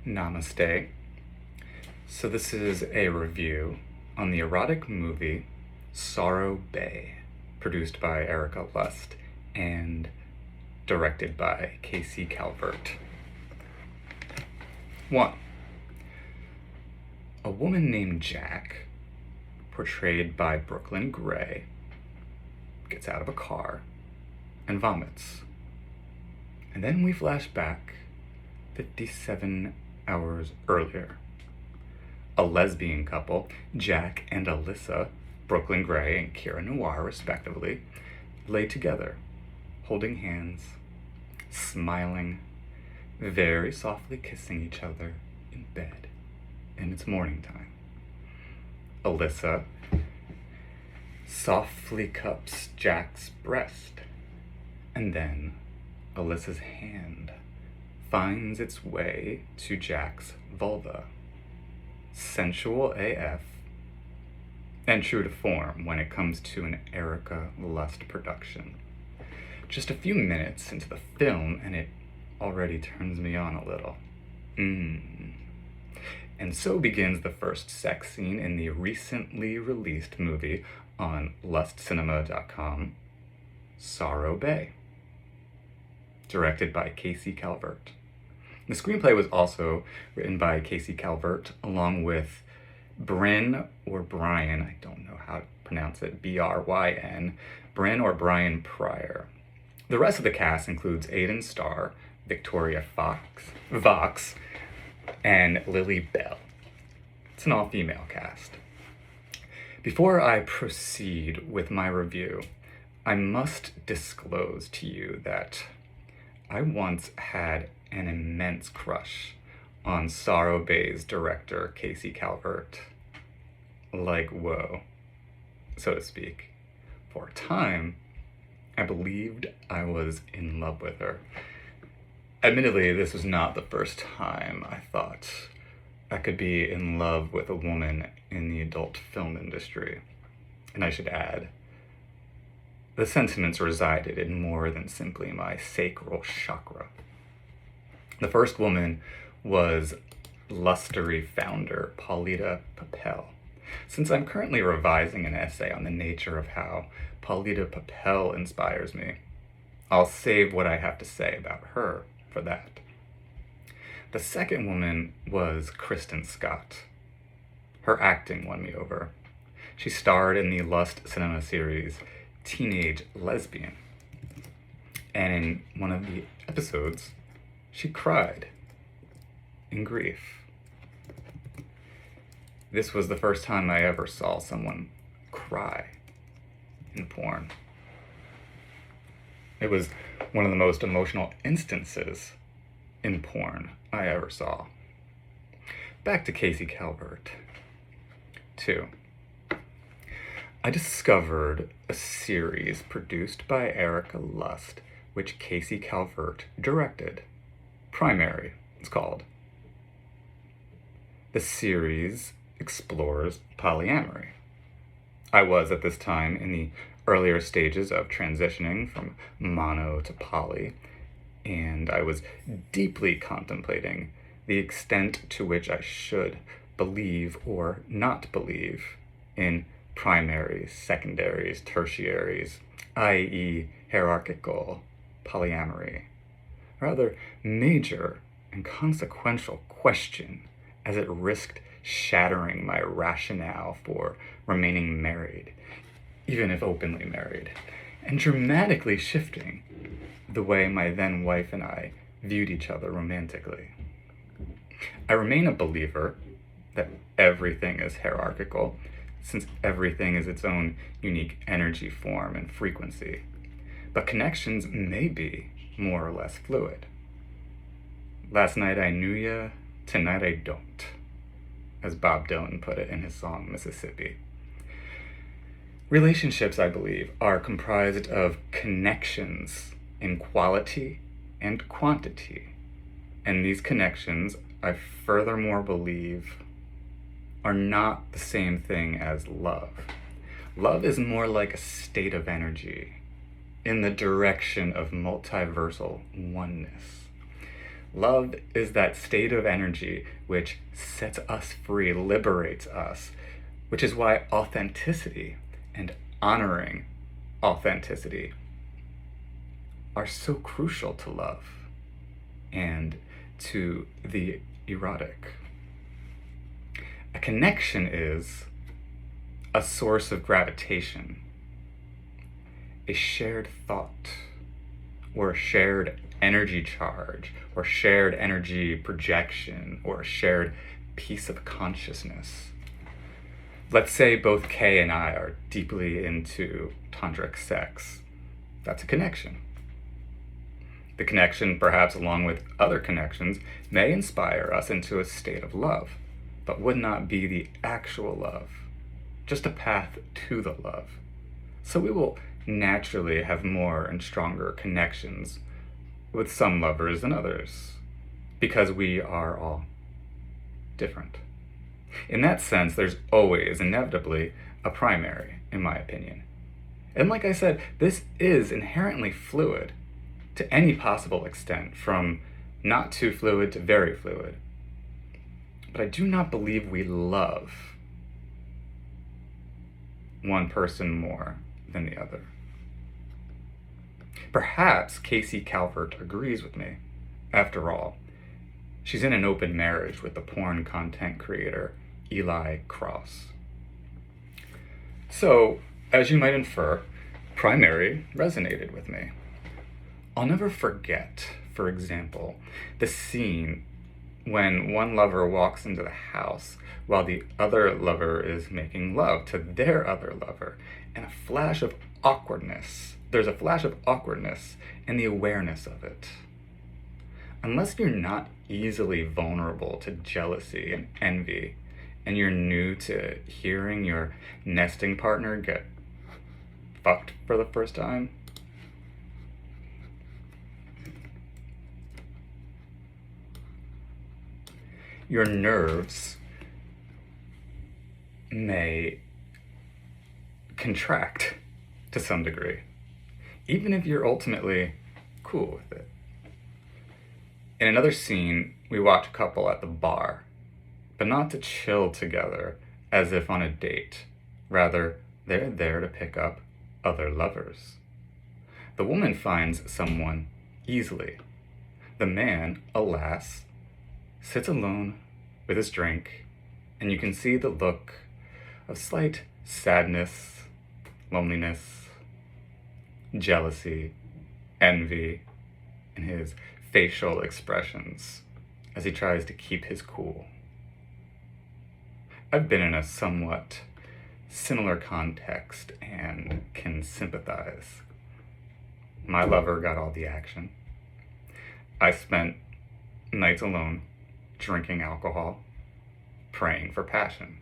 Namaste. So this is a review on the erotic movie Sorrow Bay, produced by Erika Lust and directed by Casey Calvert. 1. A woman named Jack, portrayed by Brooklyn Gray, gets out of a car and vomits. And then we flash back 57 hours earlier. A lesbian couple, Jack and Alyssa, Brooklyn Gray and Kira Noir respectively, lay together, holding hands, smiling, very softly kissing each other in bed, and it's morning time. Alyssa softly cups Jack's breast, and then Alyssa's hand finds its way to Jack's vulva. Sensual AF, and true to form when it comes to an Erika Lust production. Just a few minutes into the film and it already turns me on a little. And so begins the first sex scene in the recently released movie on lustcinema.com, Sorrow Bay, directed by Casey Calvert. The screenplay was also written by Casey Calvert, along with Bryn or Brian, I don't know how to pronounce it, B-R-Y-N, Bryn or Bryn Pryor. The rest of the cast includes Aiden Starr, Victoria Voxxx, and Lilly Bell. It's an all-female cast. Before I proceed with my review, I must disclose to you that I once had an immense crush on Sorrow Bay's director, Casey Calvert. Like, whoa, so to speak. For a time, I believed I was in love with her. Admittedly, this was not the first time I thought I could be in love with a woman in the adult film industry. And I should add, the sentiments resided in more than simply my sacral chakra. The first woman was Lustery founder Paulita Papel. Since I'm currently revising an essay on the nature of how Paulita Papel inspires me, I'll save what I have to say about her for that. The second woman was Kristen Scott. Her acting won me over. She starred in the Lust cinema series Teenage Lesbian. And in one of the episodes, she cried in grief. This was the first time I ever saw someone cry in porn. It was one of the most emotional instances in porn I ever saw. Back to Casey Calvert. 2. I discovered a series produced by Erika Lust, which Casey Calvert directed. Primary, it's called. The series explores polyamory. I was at this time in the earlier stages of transitioning from mono to poly, and I was deeply contemplating the extent to which I should believe or not believe in primaries, secondaries, tertiaries, i.e. hierarchical polyamory. Rather major and consequential question, as it risked shattering my rationale for remaining married, even if openly married, and dramatically shifting the way my then wife and I viewed each other romantically. I remain a believer that everything is hierarchical, since everything is its own unique energy form and frequency, but connections may be more or less fluid. Last night I knew ya, tonight I don't, as Bob Dylan put it in his song Mississippi. Relationships, I believe, are comprised of connections in quality and quantity, and these connections, I furthermore believe, are not the same thing as love. Love is more like a state of energy in the direction of multiversal oneness. Love is that state of energy which sets us free, liberates us, which is why authenticity and honoring authenticity are so crucial to love and to the erotic. A connection is a source of gravitation, a shared thought, or a shared energy charge, or shared energy projection, or a shared piece of consciousness. Let's say both Kay and I are deeply into tantric sex. That's a connection. The connection, perhaps along with other connections, may inspire us into a state of love, but would not be the actual love, just a path to the love. So we will naturally have more and stronger connections with some lovers than others, because we are all different. In that sense, there's always, inevitably, a primary, in my opinion. And like I said, this is inherently fluid to any possible extent, from not too fluid to very fluid. But I do not believe we love one person more than the other. Perhaps Casey Calvert agrees with me. After all, she's in an open marriage with the porn content creator Eli Cross. So, as you might infer, primary resonated with me. I'll never forget, for example, the scene when one lover walks into the house while the other lover is making love to their other lover, and a flash of awkwardness. There's a flash of awkwardness and the awareness of it. Unless you're not easily vulnerable to jealousy and envy, and you're new to hearing your nesting partner get fucked for the first time, your nerves may contract to some degree, even if you're ultimately cool with it. In another scene, we watch a couple at the bar, but not to chill together as if on a date. Rather, they're there to pick up other lovers. The woman finds someone easily. The man, alas, sits alone with his drink, and you can see the look of slight sadness, loneliness, jealousy, envy in his facial expressions as he tries to keep his cool. I've been in a somewhat similar context and can sympathize. My lover got all the action. I spent nights alone, drinking alcohol, praying for passion.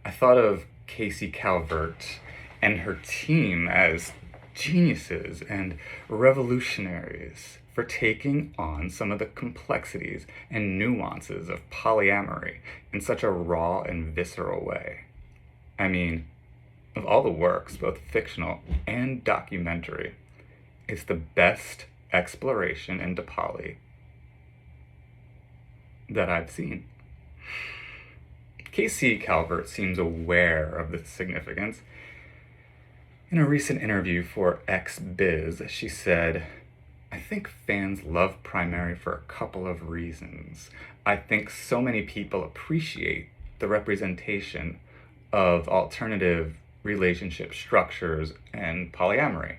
I thought of Casey Calvert and her team as geniuses and revolutionaries for taking on some of the complexities and nuances of polyamory in such a raw and visceral way. I mean, of all the works, both fictional and documentary, it's the best exploration into poly that I've seen. Casey Calvert seems aware of the significance. In a recent interview for X-Biz, she said, "I think fans love primary for a couple of reasons. I think so many people appreciate the representation of alternative relationship structures and polyamory.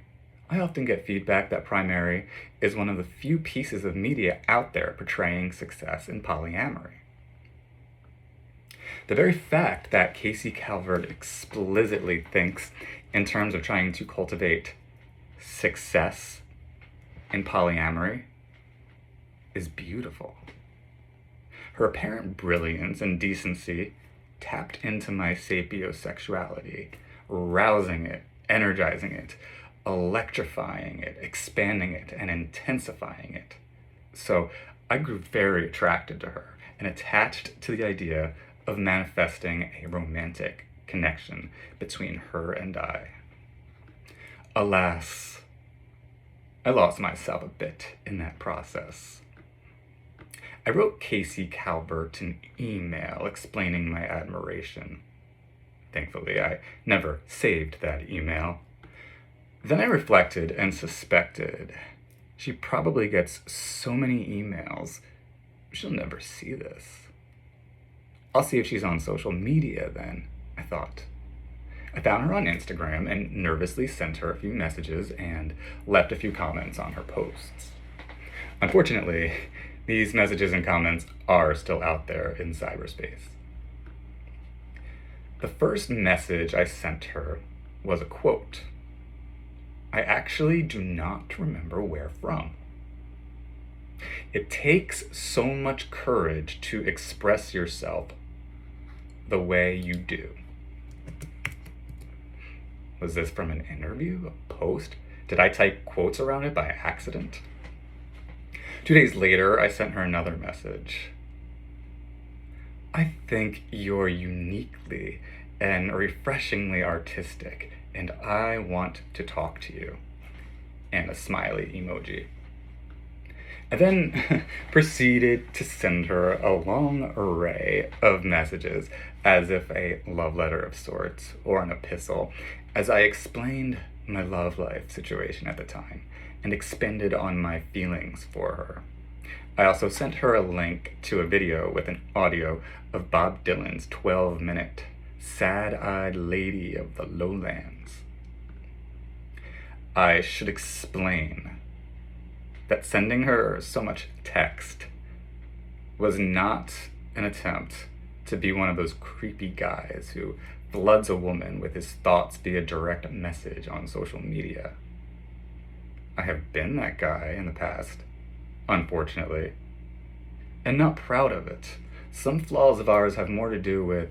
I often get feedback that primary is one of the few pieces of media out there portraying success in polyamory." The very fact that Casey Calvert explicitly thinks in terms of trying to cultivate success in polyamory is beautiful. Her apparent brilliance and decency tapped into my sapiosexuality, rousing it, energizing it, electrifying it, expanding it, and intensifying it. So I grew very attracted to her and attached to the idea of manifesting a romantic connection between her and I. Alas, I lost myself a bit in that process. I wrote Casey Calvert an email explaining my admiration. Thankfully, I never saved that email. Then I reflected and suspected she probably gets so many emails, she'll never see this. I'll see if she's on social media then, I thought. I found her on Instagram and nervously sent her a few messages and left a few comments on her posts. Unfortunately, these messages and comments are still out there in cyberspace. The first message I sent her was a quote. I actually do not remember where from. It takes so much courage to express yourself the way you do. Was this from an interview, a post? Did I type quotes around it by accident? 2 days later, I sent her another message. I think you're uniquely and refreshingly artistic, and I want to talk to you. And a smiley emoji. I then proceeded to send her a long array of messages, as if a love letter of sorts, or an epistle, as I explained my love life situation at the time, and expanded on my feelings for her. I also sent her a link to a video with an audio of Bob Dylan's 12-minute Sad-Eyed Lady of the Lowlands. I should explain that sending her so much text was not an attempt to be one of those creepy guys who floods a woman with his thoughts via direct message on social media. I have been that guy in the past, unfortunately, and not proud of it. Some flaws of ours have more to do with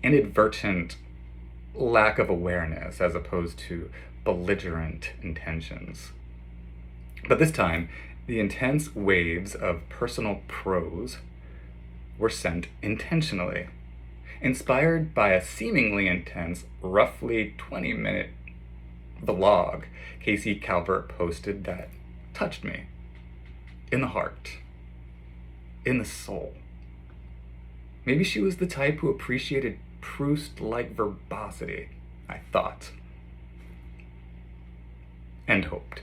inadvertent lack of awareness as opposed to belligerent intentions. But this time, the intense waves of personal prose were sent intentionally, inspired by a seemingly intense, roughly 20-minute vlog Casey Calvert posted that touched me in the heart, in the soul. Maybe she was the type who appreciated Proust-like verbosity, I thought, and hoped.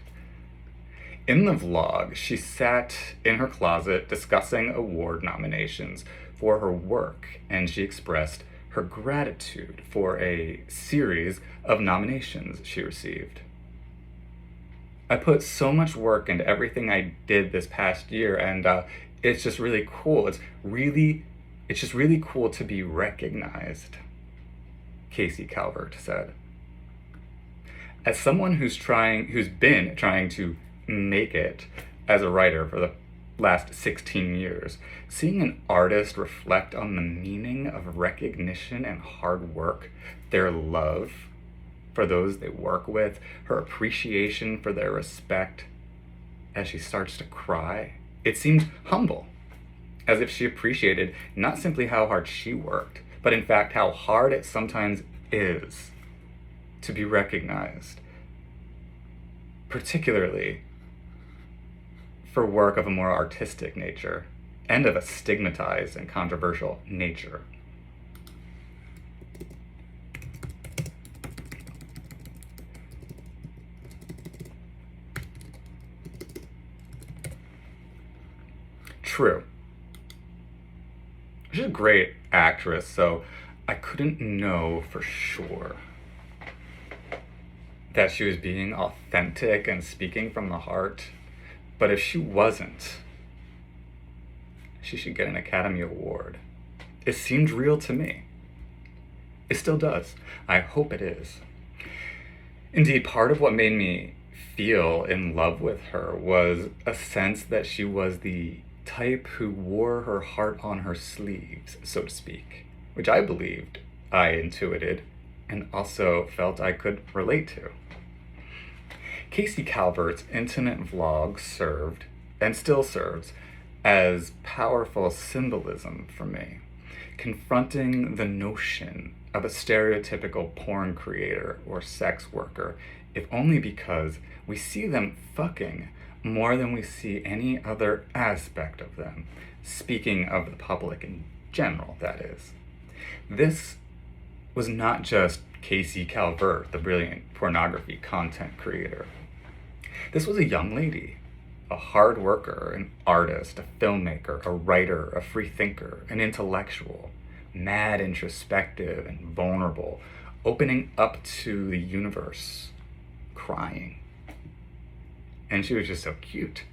In the vlog, she sat in her closet discussing award nominations for her work, and she expressed her gratitude for a series of nominations she received. I put so much work into everything I did this past year, and it's just really cool. It's just really cool to be recognized, Casey Calvert said. As someone who's been trying to make it as a writer for the last 16 years, seeing an artist reflect on the meaning of recognition and hard work, their love for those they work with, her appreciation for their respect, as she starts to cry, it seemed humble, as if she appreciated not simply how hard she worked, but in fact how hard it sometimes is to be recognized, particularly for work of a more artistic nature and of a stigmatized and controversial nature. True. She's a great actress, so I couldn't know for sure that she was being authentic and speaking from the heart. But if she wasn't, she should get an Academy Award. It seemed real to me. It still does. I hope it is. Indeed, part of what made me feel in love with her was a sense that she was the type who wore her heart on her sleeves, so to speak, which I believed I intuited and also felt I could relate to. Casey Calvert's intimate vlog served, and still serves, as powerful symbolism for me, confronting the notion of a stereotypical porn creator or sex worker if only because we see them fucking more than we see any other aspect of them. Speaking of the public in general, that is. This was not just Casey Calvert, the brilliant pornography content creator. This was a young lady, a hard worker, an artist, a filmmaker, a writer, a free thinker, an intellectual, mad, introspective, and vulnerable, opening up to the universe, crying. And she was just so cute.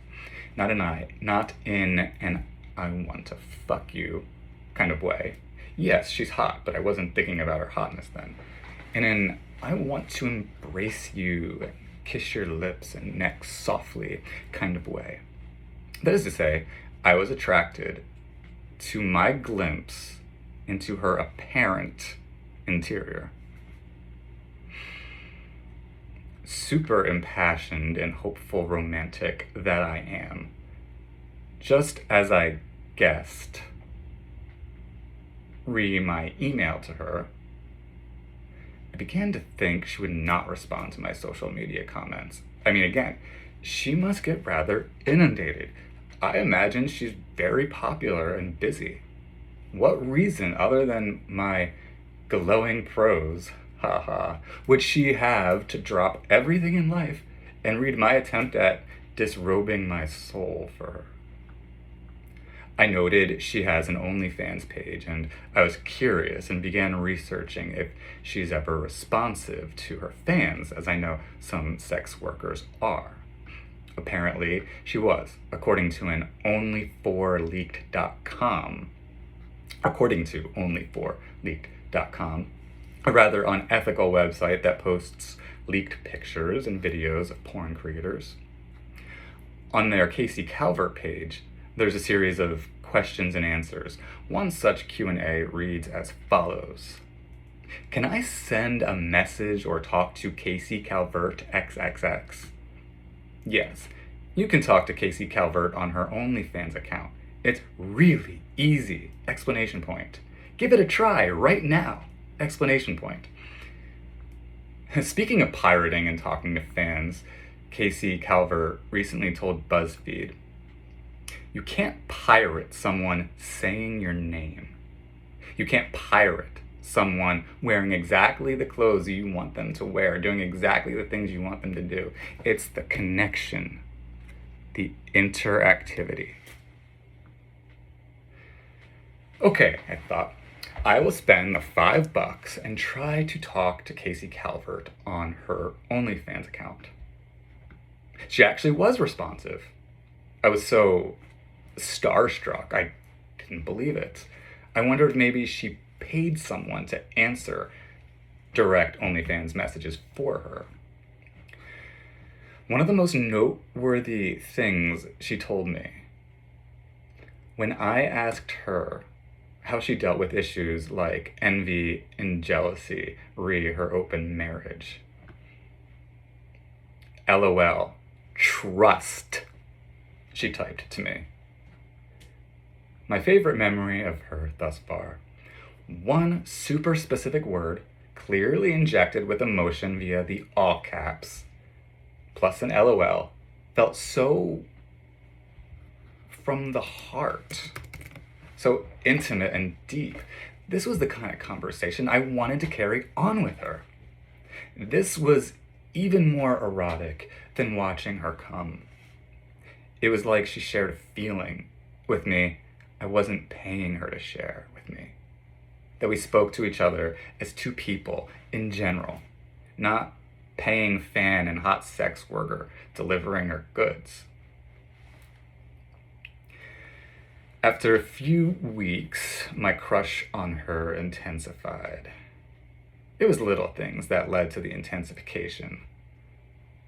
Not in an I want to fuck you kind of way. Yes, she's hot, but I wasn't thinking about her hotness then. In an I want to embrace you and kiss your lips and neck softly kind of way. That is to say, I was attracted to my glimpse into her apparent interior. Super impassioned and hopeful romantic that I am, just as I guessed, reading my email to her, I began to think she would not respond to my social media comments. I mean, again, she must get rather inundated. I imagine she's very popular and busy. What reason, other than my glowing prose, haha, would she have to drop everything in life and read my attempt at disrobing my soul for her? I noted she has an OnlyFans page, and I was curious and began researching if she's ever responsive to her fans, as I know some sex workers are. Apparently, she was, according to only4leaked.com. According to only4leaked.com, a rather unethical website that posts leaked pictures and videos of porn creators. On their Casey Calvert page, there's a series of questions and answers. One such Q&A reads as follows. Can I send a message or talk to Casey Calvert XXX? Yes, you can talk to Casey Calvert on her OnlyFans account. It's really easy! Exclamation point. Give it a try right now! Exclamation point. Speaking of pirating and talking to fans, Casey Calvert recently told BuzzFeed, you can't pirate someone saying your name. You can't pirate someone wearing exactly the clothes you want them to wear, doing exactly the things you want them to do. It's the connection, the interactivity. Okay, I thought, I will spend the $5 and try to talk to Casey Calvert on her OnlyFans account. She actually was responsive. I was so starstruck, I didn't believe it. I wondered if maybe she paid someone to answer direct OnlyFans messages for her. One of the most noteworthy things she told me, when I asked her how she dealt with issues like envy and jealousy re her open marriage. LOL, trust, she typed to me. My favorite memory of her thus far. One super specific word, clearly injected with emotion via the all caps, plus an LOL, felt so from the heart, so intimate and deep. This was the kind of conversation I wanted to carry on with her. This was even more erotic than watching her come. It was like she shared a feeling with me I wasn't paying her to share with me. That we spoke to each other as two people in general, not paying fan and hot sex worker delivering her goods. After a few weeks, my crush on her intensified. It was little things that led to the intensification.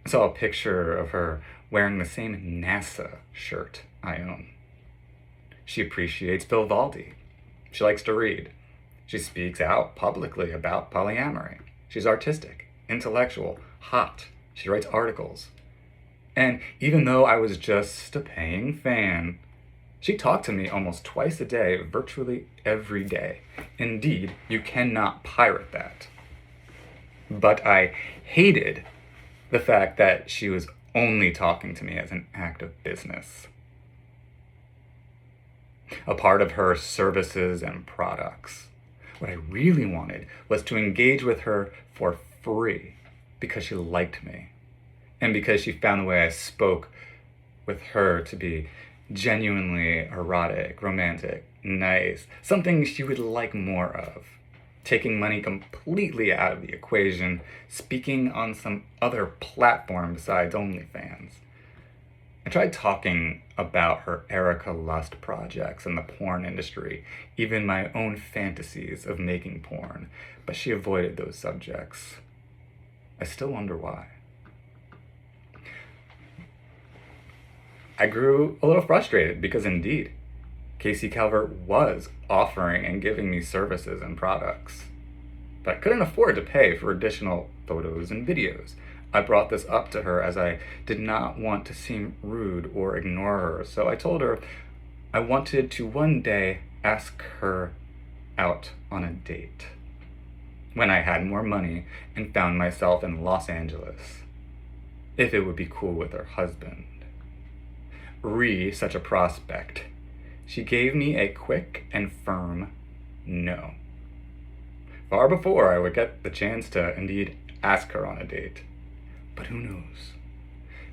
I saw a picture of her wearing the same NASA shirt I own. She appreciates Vivaldi. She likes to read. She speaks out publicly about polyamory. She's artistic, intellectual, hot. She writes articles. And even though I was just a paying fan, she talked to me almost twice a day, virtually every day. Indeed, you cannot pirate that. But I hated The fact that she was only talking to me as an act of business. A part of her services and products. What I really wanted was to engage with her for free because she liked me and because she found the way I spoke with her to be genuinely erotic, romantic, nice, something she would like more of. Taking money completely out of the equation, speaking on some other platform besides OnlyFans. I tried talking about her Erika Lust projects in the porn industry, even my own fantasies of making porn, but she avoided those subjects. I still wonder why. I grew a little frustrated because indeed, Casey Calvert was offering and giving me services and products, but I couldn't afford to pay for additional photos and videos. I brought this up to her as I did not want to seem rude or ignore her, so I told her I wanted to one day ask her out on a date when I had more money and found myself in Los Angeles, if it would be cool with her husband. Such a prospect. She gave me a quick and firm no. Far before I would get the chance to indeed ask her on a date. But who knows?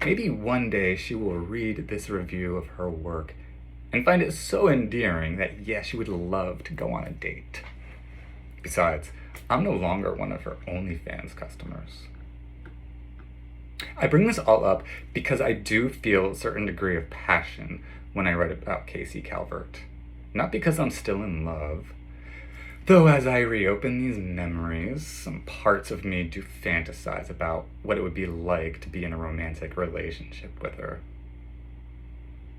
Maybe one day she will read this review of her work and find it so endearing that yes, she would love to go on a date. Besides, I'm no longer one of her OnlyFans customers. I bring this all up because I do feel a certain degree of passion when I write about Casey Calvert. Not because I'm still in love, though as I reopen these memories, some parts of me do fantasize about what it would be like to be in a romantic relationship with her.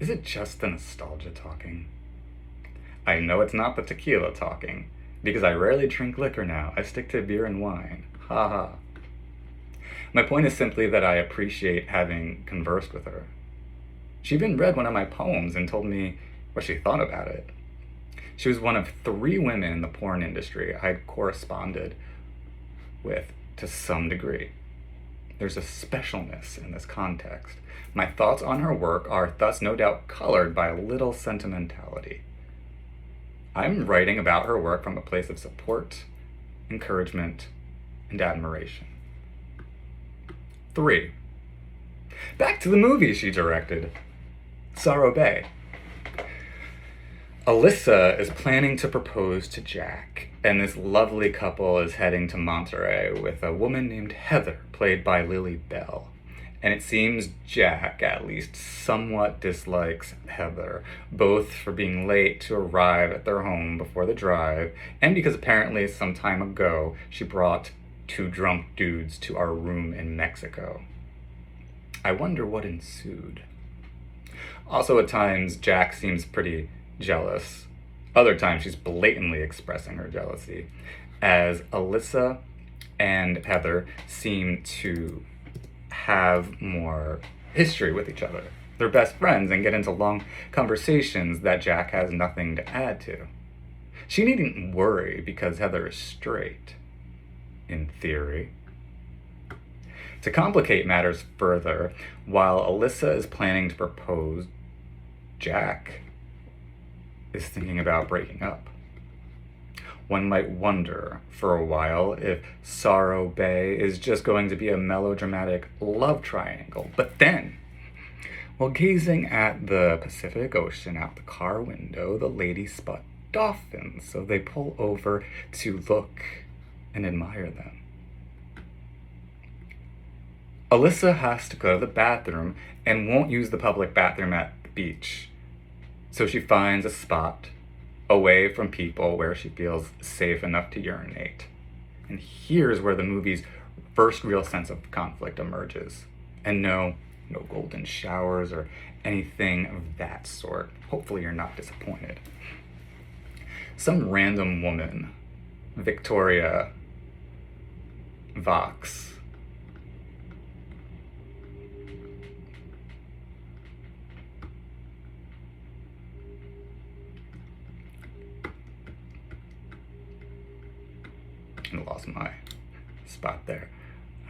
Is it just the nostalgia talking? I know it's not the tequila talking, because I rarely drink liquor now. I stick to beer and wine. Ha ha. My point is simply that I appreciate having conversed with her. She even read one of my poems and told me what she thought about it. She was one of 3 women in the porn industry I had corresponded with to some degree. There's a specialness in this context. My thoughts on her work are thus no doubt colored by a little sentimentality. I'm writing about her work from a place of support, encouragement, and admiration. 3. Back to the movie she directed, Sorrow Bay. Alyssa is planning to propose to Jack, and this lovely couple is heading to Monterey with a woman named Heather, played by Lilly Bell. And it seems Jack at least somewhat dislikes Heather, both for being late to arrive at their home before the drive, and because apparently some time ago she brought 2 drunk dudes to our room in Mexico. I wonder what ensued. Also, at times, Jack seems pretty jealous. Other times, she's blatantly expressing her jealousy, as Alyssa and Heather seem to have more history with each other. They're best friends and get into long conversations that Jack has nothing to add to. She needn't worry because Heather is straight, in theory. To complicate matters further, while Alyssa is planning to propose, Jack is thinking about breaking up. One might wonder for a while if Sorrow Bay is just going to be a melodramatic love triangle. But then, while gazing at the Pacific Ocean out the car window, the ladies spot dolphins, so they pull over to look and admire them. Alyssa has to go to the bathroom and won't use the public bathroom at the beach. So she finds a spot away from people where she feels safe enough to urinate. And here's where the movie's first real sense of conflict emerges. And no golden showers or anything of that sort. Hopefully you're not disappointed. Some random woman, Victoria Voxxx, I lost my spot there.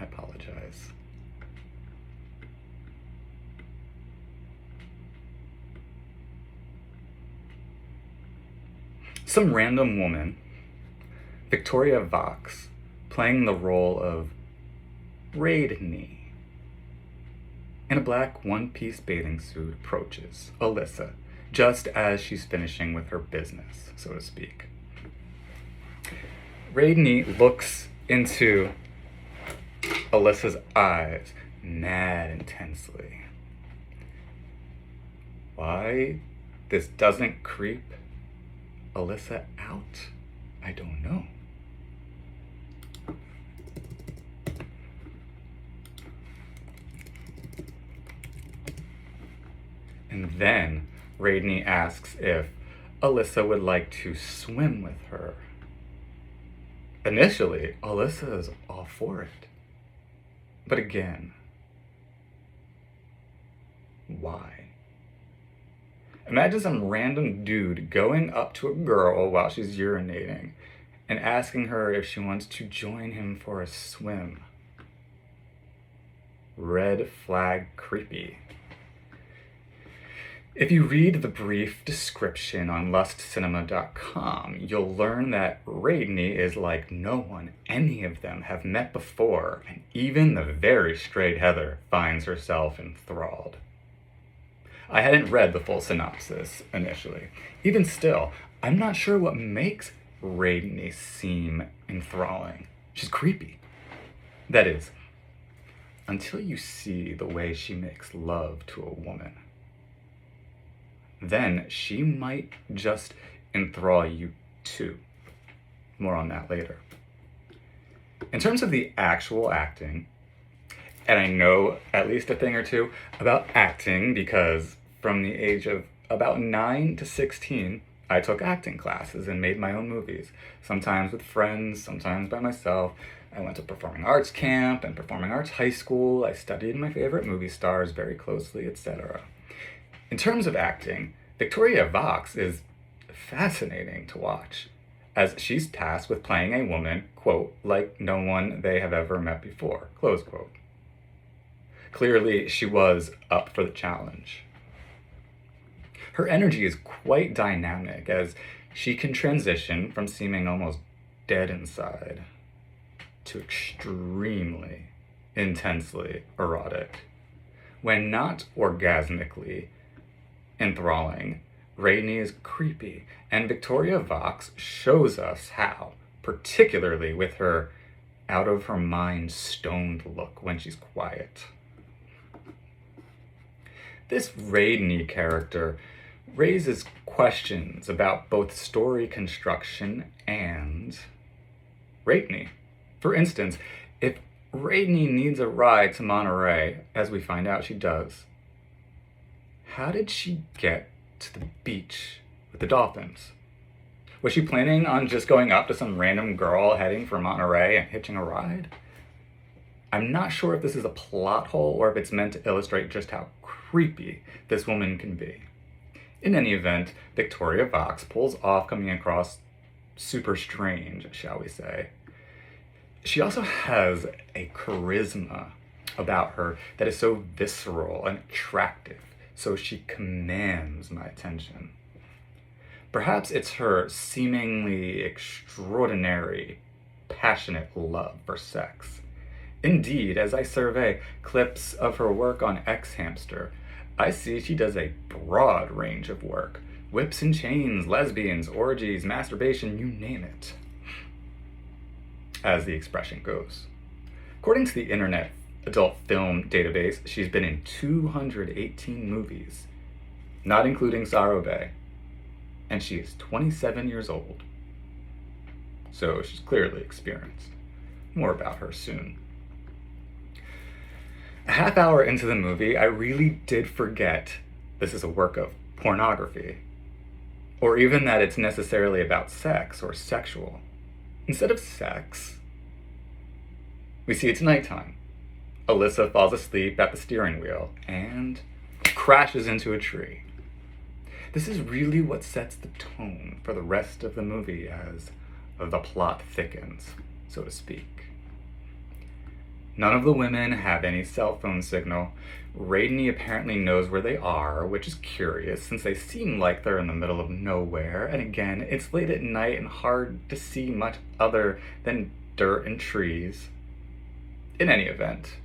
I apologize. some random woman, Victoria Voxxx, playing the role of Raidney, in a black one-piece bathing suit, approaches Alyssa just as she's finishing with her business, so to speak. Raidney looks into Alyssa's eyes mad intensely. Why this doesn't creep Alyssa out, I don't know. And then Raidney asks if Alyssa would like to swim with her. Initially, Alyssa is all for it. But again, why? Imagine some random dude going up to a girl while she's urinating and asking her if she wants to join him for a swim. Red flag creepy. If you read the brief description on lustcinema.com, you'll learn that Raidney is like no one any of them have met before, and even the very straight Heather finds herself enthralled. I hadn't read the full synopsis initially. Even still, I'm not sure what makes Raidney seem enthralling. She's creepy. That is, until you see the way she makes love to a woman. Then she might just enthrall you too. More on that later. In terms of the actual acting, and I know at least a thing or two about acting because from the age of about 9 to 16, I took acting classes and made my own movies, sometimes with friends, sometimes by myself. I went to performing arts camp and performing arts high school. I studied my favorite movie stars very closely, etc. In terms of acting, Victoria Voxxx is fascinating to watch, as she's tasked with playing a woman, quote, like no one they have ever met before, close quote. Clearly, she was up for the challenge. Her energy is quite dynamic, as she can transition from seeming almost dead inside to extremely intensely erotic. When not orgasmically enthralling, Raidney is creepy, and Victoria Voxxx shows us how, particularly with her out-of-her-mind stoned look when she's quiet. This Raidney character raises questions about both story construction and Raidney. For instance, if Raidney needs a ride to Monterey, as we find out she does, how did she get to the beach with the dolphins? Was she planning on just going up to some random girl heading for Monterey and hitching a ride? I'm not sure if this is a plot hole or if it's meant to illustrate just how creepy this woman can be. In any event, Victoria Voxxx pulls off coming across super strange, shall we say. She also has a charisma about her that is so visceral and attractive, so she commands my attention. Perhaps it's her seemingly extraordinary, passionate love for sex. Indeed, as I survey clips of her work on X Hamster, I see she does a broad range of work. Whips and chains, lesbians, orgies, masturbation, you name it, as the expression goes. According to the Internet Adult Film Database, she's been in 218 movies, not including Sorrow Bay, and she is 27 years old. So she's clearly experienced. More about her soon. A half hour into the movie, I really did forget this is a work of pornography, or even that it's necessarily about sex or sexual. Instead of sex, we see it's nighttime. Alyssa falls asleep at the steering wheel and crashes into a tree. This is really what sets the tone for the rest of the movie as the plot thickens, so to speak. None of the women have any cell phone signal. Raidney apparently knows where they are, which is curious since they seem like they're in the middle of nowhere. And again, it's late at night and hard to see much other than dirt and trees. In any event,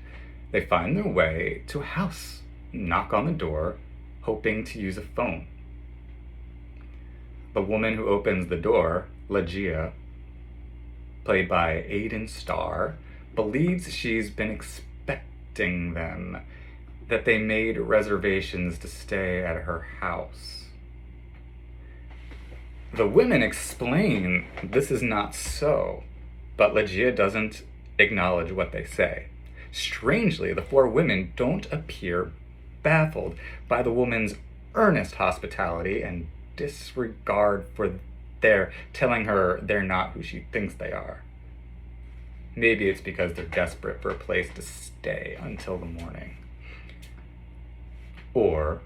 they find their way to a house, knock on the door, hoping to use a phone. The woman who opens the door, Legia, played by Aiden Starr, believes she's been expecting them, that they made reservations to stay at her house. The women explain this is not so, but Legia doesn't acknowledge what they say. Strangely, the four women don't appear baffled by the woman's earnest hospitality and disregard for their telling her they're not who she thinks they are. Maybe it's because they're desperate for a place to stay until the morning. Or,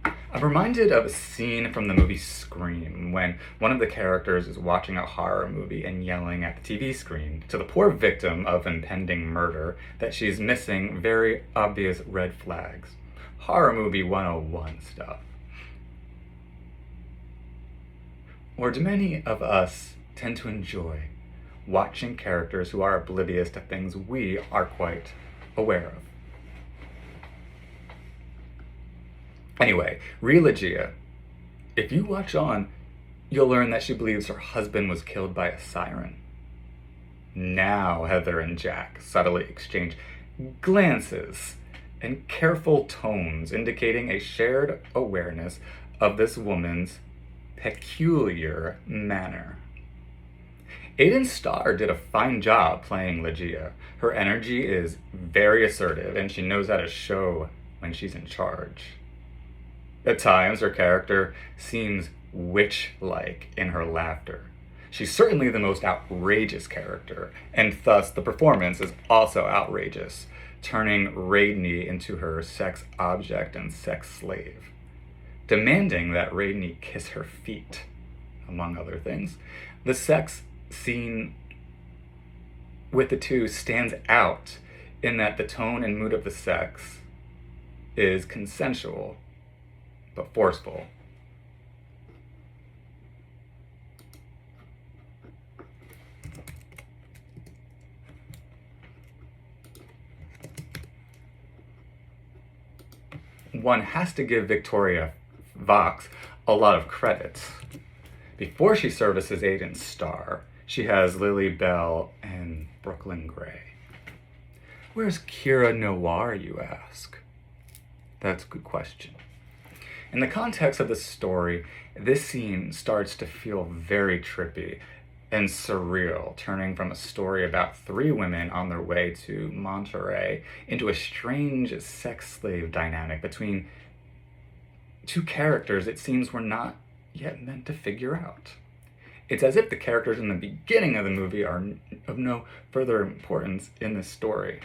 I'm reminded of a scene from the movie Scream when one of the characters is watching a horror movie and yelling at the TV screen to the poor victim of impending murder that she's missing very obvious red flags. Horror movie 101 stuff. Or do many of us tend to enjoy watching characters who are oblivious to things we are quite aware of? Anyway, Legia, if you watch on, you'll learn that she believes her husband was killed by a siren. Now Heather and Jack subtly exchange glances and careful tones indicating a shared awareness of this woman's peculiar manner. Aiden Starr did a fine job playing Legia. Her energy is very assertive and she knows how to show when she's in charge. At times, her character seems witch-like in her laughter. She's certainly the most outrageous character, and thus the performance is also outrageous, turning Raidney into her sex object and sex slave, demanding that Raidney kiss her feet, among other things. The sex scene with the two stands out in that the tone and mood of the sex is consensual, but forceful. One has to give Victoria Voxxx a lot of credit. Before she services Aiden Starr, she has Lilly Bell and Brooklyn Gray. Where's Kira Noir, you ask? That's a good question. In the context of the story, this scene starts to feel very trippy and surreal, turning from a story about three women on their way to Monterey into a strange sex slave dynamic between two characters it seems we're not yet meant to figure out. It's as if the characters in the beginning of the movie are of no further importance in this story.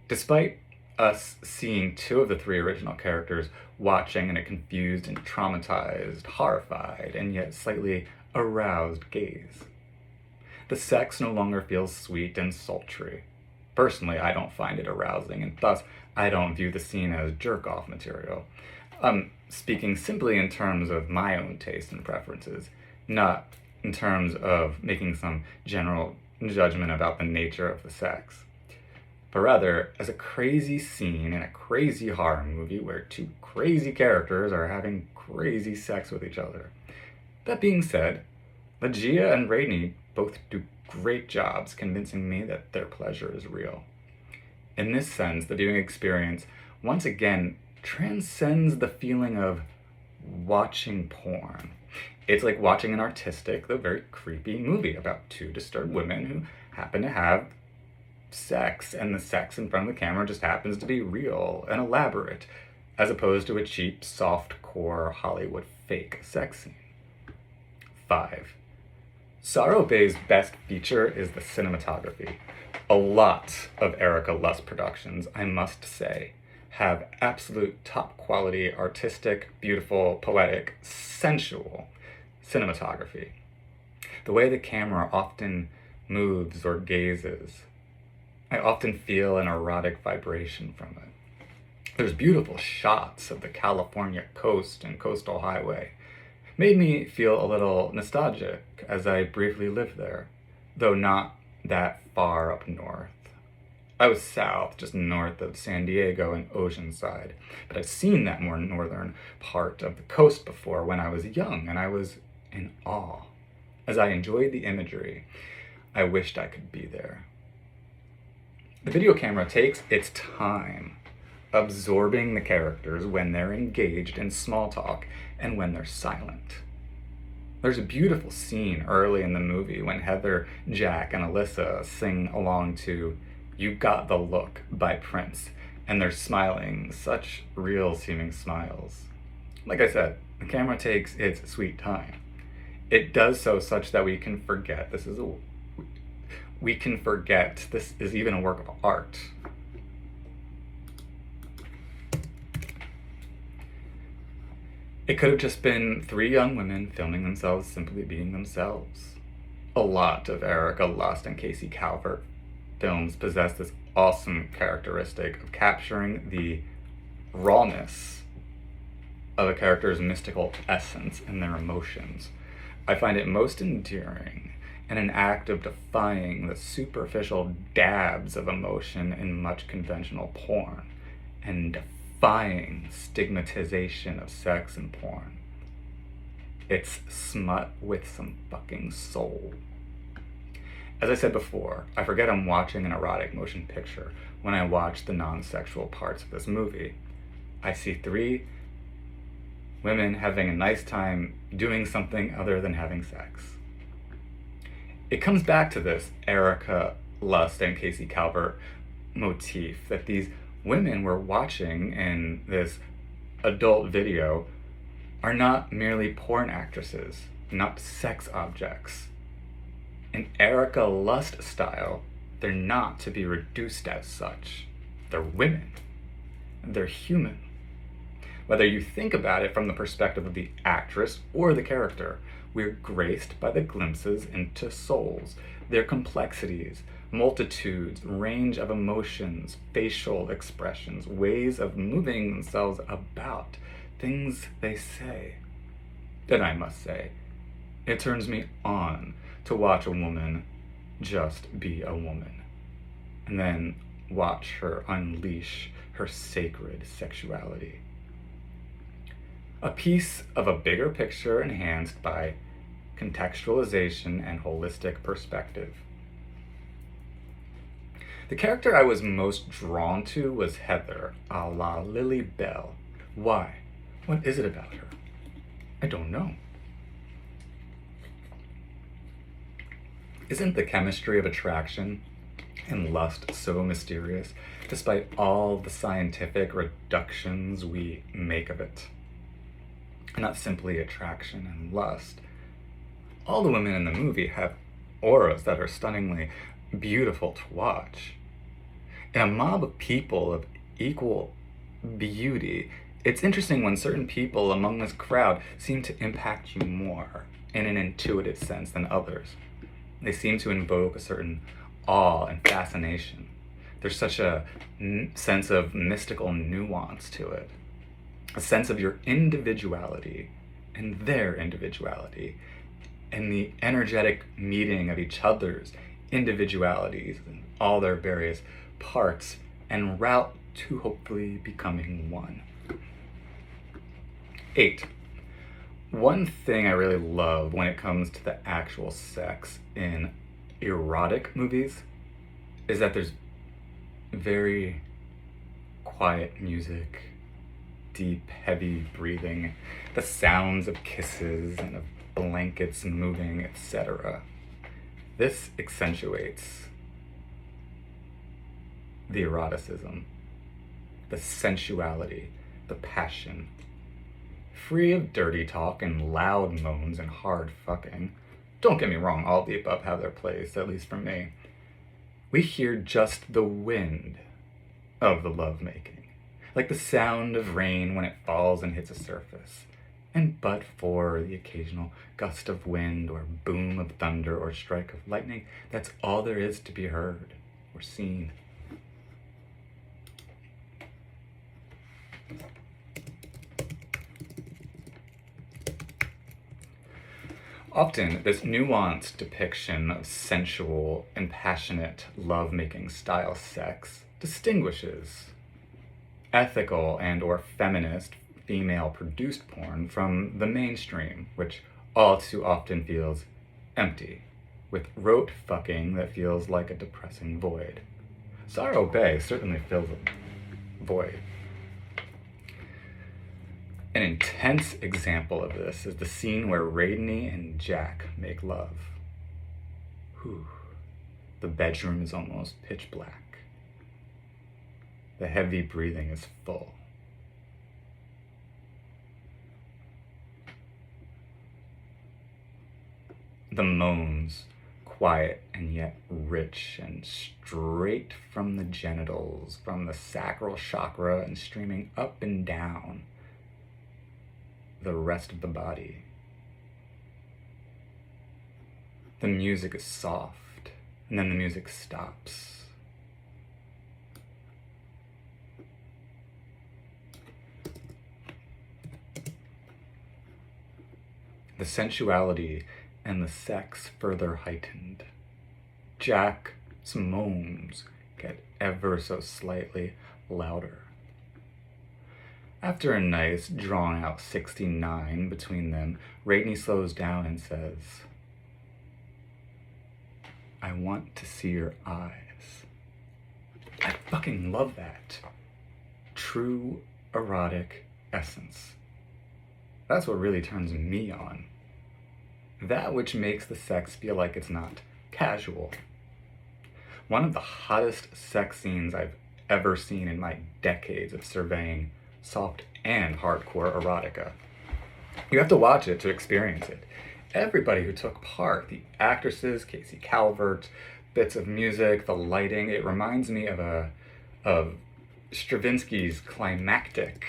Despite us seeing two of the three original characters watching in a confused and traumatized, horrified, and yet slightly aroused gaze. The sex no longer feels sweet and sultry. Personally, I don't find it arousing, and thus I don't view the scene as jerk-off material. I'm speaking simply in terms of my own taste and preferences, not in terms of making some general judgment about the nature of the sex, but rather as a crazy scene in a crazy horror movie where two crazy characters are having crazy sex with each other. That being said, Legia and Raidney both do great jobs convincing me that their pleasure is real. In this sense, the viewing experience once again transcends the feeling of watching porn. It's like watching an artistic, though very creepy movie about two disturbed women who happen to have sex, and the sex in front of the camera just happens to be real and elaborate, as opposed to a cheap, soft-core Hollywood fake sex scene. 5. Sorrow Bay's best feature is the cinematography. A lot of Erika Lust productions, I must say, have absolute top-quality, artistic, beautiful, poetic, sensual cinematography. The way the camera often moves or gazes, I often feel an erotic vibration from it. There's beautiful shots of the California coast and coastal highway. Made me feel a little nostalgic as I briefly lived there, though not that far up north. I was south, just north of San Diego and Oceanside, but I've seen that more northern part of the coast before when I was young, and I was in awe. As I enjoyed the imagery, I wished I could be there. The video camera takes its time, absorbing the characters when they're engaged in small talk and when they're silent. There's a beautiful scene early in the movie when Heather, Jack, and Alyssa sing along to "You Got the Look" by Prince, and they're smiling, such real-seeming smiles. Like I said, the camera takes its sweet time. It does so such that we can forget this is even a work of art. It could have just been three young women filming themselves simply being themselves. A lot of Erika Lust and Casey Calvert films possess this awesome characteristic of capturing the rawness of a character's mystical essence and their emotions. I find it most endearing in an act of defying the superficial dabs of emotion in much conventional porn, and defying stigmatization of sex in porn. It's smut with some fucking soul. As I said before, I forget I'm watching an erotic motion picture when I watch the non-sexual parts of this movie. I see three women having a nice time doing something other than having sex. It comes back to this Erika Lust and Casey Calvert motif that these women we're watching in this adult video are not merely porn actresses, not sex objects. In Erika Lust style, they're not to be reduced as such. They're women. They're human. Whether you think about it from the perspective of the actress or the character, we're graced by the glimpses into souls, their complexities, multitudes, range of emotions, facial expressions, ways of moving themselves about, things they say. Then I must say, it turns me on to watch a woman just be a woman, and then watch her unleash her sacred sexuality. A piece of a bigger picture enhanced by contextualization and holistic perspective. The character I was most drawn to was Heather, a la Lilly Bell. Why? What is it about her? I don't know. Isn't the chemistry of attraction and lust so mysterious, despite all the scientific reductions we make of it? Not simply attraction and lust. All the women in the movie have auras that are stunningly beautiful to watch. In a mob of people of equal beauty, it's interesting when certain people among this crowd seem to impact you more in an intuitive sense than others. They seem to invoke a certain awe and fascination. There's such a sense of mystical nuance to it. A sense of your individuality and their individuality, and the energetic meeting of each other's individualities and all their various parts en route to hopefully becoming one. 8. One thing I really love when it comes to the actual sex in erotic movies is that there's very quiet music, deep, heavy breathing, the sounds of kisses and of blankets moving, etc. This accentuates the eroticism, the sensuality, the passion. Free of dirty talk and loud moans and hard fucking. Don't get me wrong, all the above have their place, at least for me. We hear just the wind of the lovemaking, like the sound of rain when it falls and hits a surface. And but for the occasional gust of wind or boom of thunder or strike of lightning, that's all there is to be heard or seen Often, this nuanced depiction of sensual and passionate love-making style sex distinguishes ethical and or feminist female-produced porn from the mainstream, which all too often feels empty, with rote fucking that feels like a depressing void. Sorrow Bay certainly fills a void. An intense example of this is the scene where Raidney and Jack make love. Whew. The bedroom is almost pitch black. The heavy breathing is full. The moans, quiet and yet rich and straight from the genitals, from the sacral chakra and streaming up and down the rest of the body. The music is soft, and then the music stops. The sensuality and the sex further heightened. Jack's moans get ever so slightly louder. After a nice, drawn-out 69 between them, Raidney slows down and says, "I want to see your eyes." I fucking love that. True erotic essence. That's what really turns me on. That which makes the sex feel like it's not casual. One of the hottest sex scenes I've ever seen in my decades of surveying soft and hardcore erotica. You have to watch it to experience it. Everybody who took part, the actresses, Casey Calvert, bits of music, the lighting, it reminds me of Stravinsky's climactic,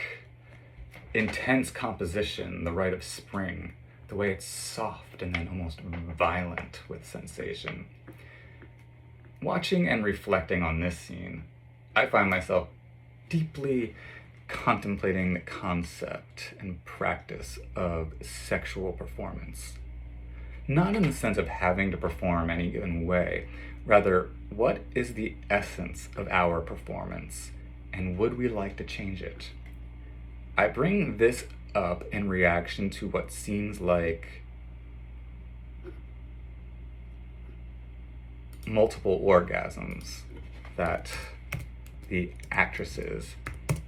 intense composition, The Rite of Spring, the way it's soft and then almost violent with sensation. Watching and reflecting on this scene, I find myself deeply contemplating the concept and practice of sexual performance. Not in the sense of having to perform any given way, rather, what is the essence of our performance, and would we like to change it? I bring this up in reaction to what seems like multiple orgasms that the actresses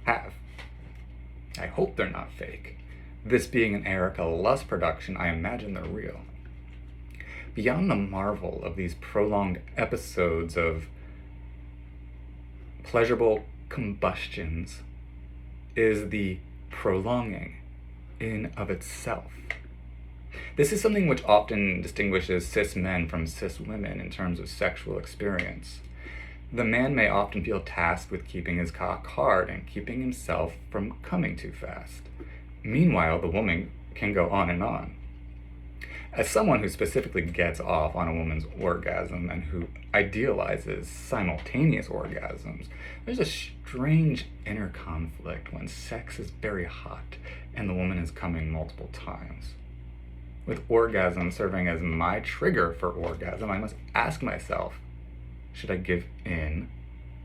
have. I hope they're not fake. This being an Erika Lust production, I imagine they're real. Beyond the marvel of these prolonged episodes of pleasurable combustions is the prolonging in of itself. This is something which often distinguishes cis men from cis women in terms of sexual experience. The man may often feel tasked with keeping his cock hard and keeping himself from coming too fast. Meanwhile, the woman can go on and on. As someone who specifically gets off on a woman's orgasm and who idealizes simultaneous orgasms, there's a strange inner conflict when sex is very hot and the woman is coming multiple times. With orgasm serving as my trigger for orgasm, I must ask myself, should I give in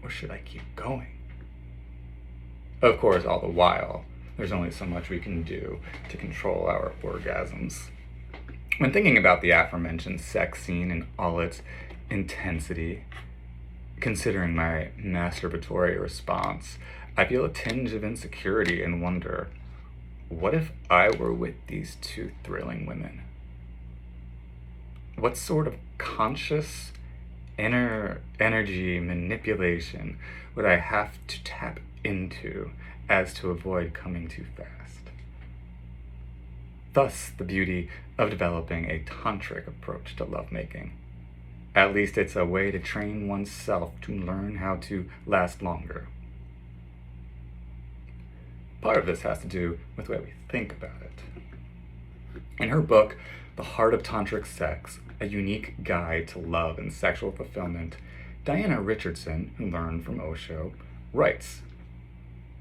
or should I keep going? Of course, all the while, there's only so much we can do to control our orgasms. When thinking about the aforementioned sex scene in all its intensity, considering my masturbatory response, I feel a tinge of insecurity and wonder, what if I were with these two thrilling women? What sort of conscious inner energy manipulation would I have to tap into as to avoid coming too fast? Thus, the beauty of developing a tantric approach to lovemaking. At least it's a way to train oneself to learn how to last longer. Part of this has to do with the way we think about it. In her book, The Heart of Tantric Sex, A Unique Guide to Love and Sexual Fulfillment, Diana Richardson, who learned from Osho, writes,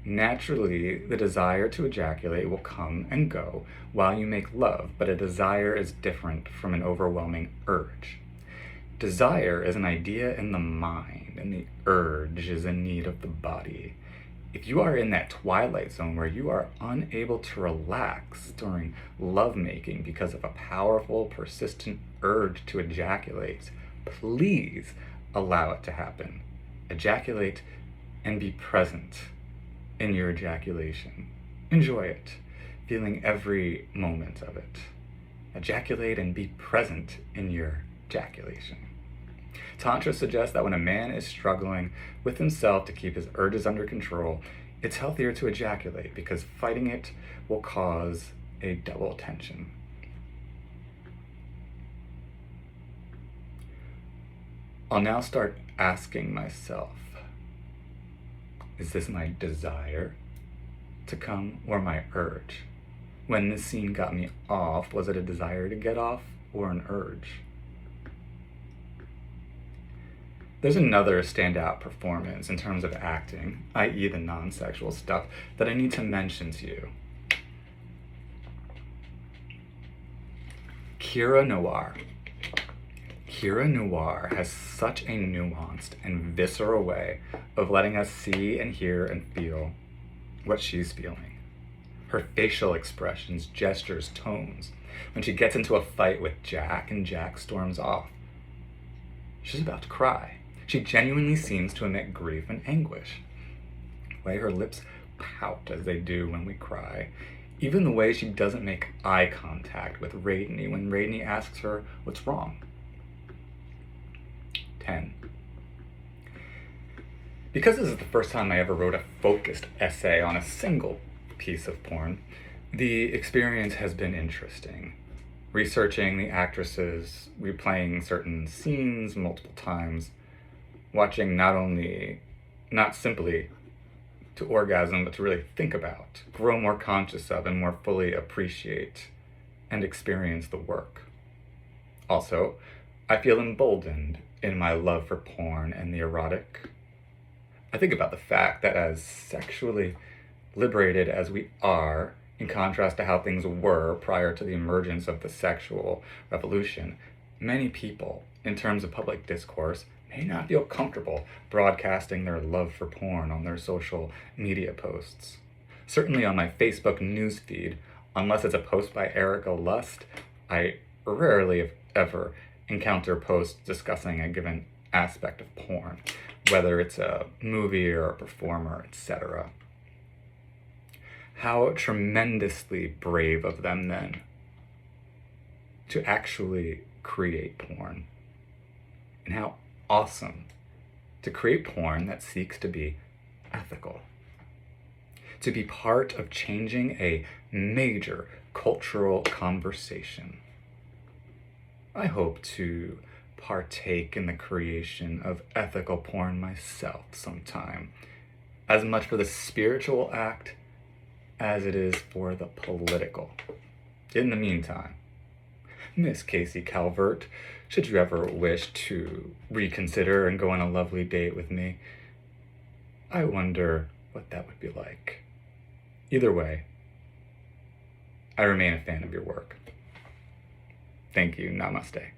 Naturally, the desire to ejaculate will come and go while you make love, but a desire is different from an overwhelming urge. Desire is an idea in the mind, and the urge is a need of the body. If you are in that twilight zone where you are unable to relax during lovemaking because of a powerful, persistent urge to ejaculate, please allow it to happen. Ejaculate and be present in your ejaculation. Enjoy it, feeling every moment of it. Ejaculate and be present in your ejaculation. Tantra suggests that when a man is struggling with himself to keep his urges under control, it's healthier to ejaculate because fighting it will cause a double tension. I'll now start asking myself, is this my desire to come or my urge? When this scene got me off, was it a desire to get off or an urge? There's another standout performance in terms of acting, i.e. the non-sexual stuff, that I need to mention to you. Kira Noir. Kira Noir has such a nuanced and visceral way of letting us see and hear and feel what she's feeling. Her facial expressions, gestures, tones. When she gets into a fight with Jack and Jack storms off, she's about to cry. She genuinely seems to emit grief and anguish. The way her lips pout as they do when we cry. Even the way she doesn't make eye contact with Radney when Radney asks her what's wrong. 10. Because this is the first time I ever wrote a focused essay on a single piece of porn, the experience has been interesting. Researching the actresses, replaying certain scenes multiple times, watching not simply to orgasm, but to really think about, grow more conscious of, and more fully appreciate and experience the work. Also, I feel emboldened in my love for porn and the erotic. I think about the fact that as sexually liberated as we are, in contrast to how things were prior to the emergence of the sexual revolution, many people, in terms of public discourse, may not feel comfortable broadcasting their love for porn on their social media posts. Certainly on my Facebook newsfeed, unless it's a post by Erika Lust, I rarely, if ever, encounter posts discussing a given aspect of porn, whether it's a movie or a performer, etc. How tremendously brave of them, then, to actually create porn. And how awesome to create porn that seeks to be ethical. To be part of changing a major cultural conversation. I hope to partake in the creation of ethical porn myself sometime, as much for the spiritual act as it is for the political. In the meantime, Miss Casey Calvert, should you ever wish to reconsider and go on a lovely date with me, I wonder what that would be like. Either way, I remain a fan of your work. Thank you. Namaste.